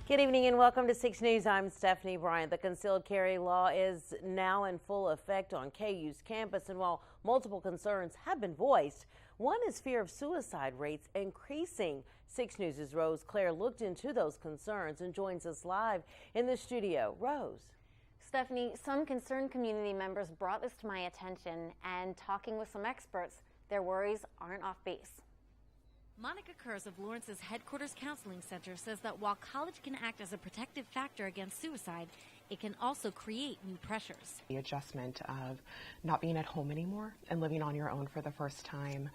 Good evening and welcome to 6 News. I'm Stephanie Bryant. The concealed carry law is now in full effect on KU's campus, and while multiple concerns have been voiced, one is fear of suicide rates increasing. 6 News' Rose Claire looked into those concerns and joins us live in the studio. Rose. Stephanie, some concerned community members brought this to my attention, and talking with some experts, their worries aren't off base. Monica Kurz of Lawrence's Headquarters Counseling Center says that while college can act as a protective factor against suicide, it can also create new pressures. The adjustment of not being at home anymore and living on your own for the first time.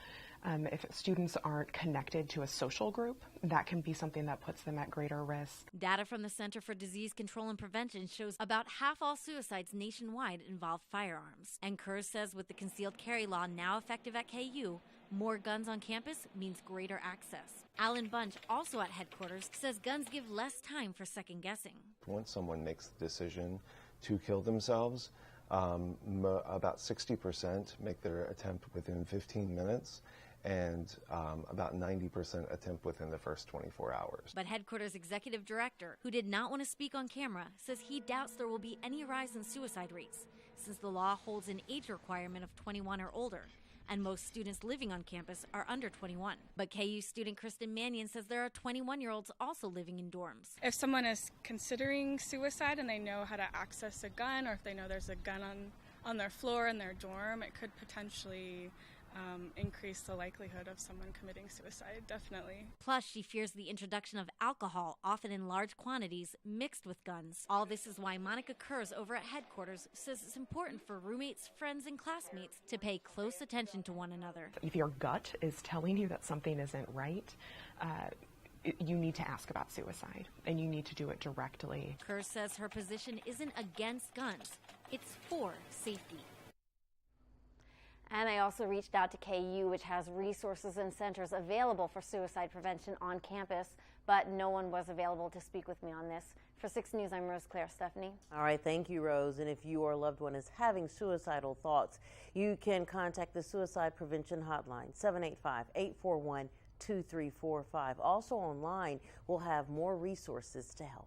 If students aren't connected to a social group, that can be something that puts them at greater risk. Data from the Center for Disease Control and Prevention shows about half all suicides nationwide involve firearms. And Kurz says with the concealed carry law now effective at KU, more guns on campus means greater access. Alan Bunch, also at headquarters, says guns give less time for second guessing. Once someone makes the decision to kill themselves, about 60% make their attempt within 15 minutes. And about 90% attempt within the first 24 hours. But Headquarters Executive Director, who did not want to speak on camera, says he doubts there will be any rise in suicide rates, since the law holds an age requirement of 21 or older, and most students living on campus are under 21. But KU student Kristen Mannion says there are 21-year-olds also living in dorms. If someone is considering suicide and they know how to access a gun, or if they know there's a gun on their floor in their dorm, it could potentially increase the likelihood of someone committing suicide, definitely. Plus, she fears the introduction of alcohol, often in large quantities, mixed with guns. All this is why Monica Kurz over at Headquarters says it's important for roommates, friends, and classmates to pay close attention to one another. If your gut is telling you that something isn't right, you need to ask about suicide, and you need to do it directly. Kurz says her position isn't against guns, it's for safety. And I also reached out to KU, which has resources and centers available for suicide prevention on campus, but no one was available to speak with me on this. For 6 News, I'm Rose Claire. Stephanie. All right, thank you, Rose. And if you or a loved one is having suicidal thoughts, you can contact the Suicide Prevention Hotline, 785-841-2345. Also online, we'll have more resources to help.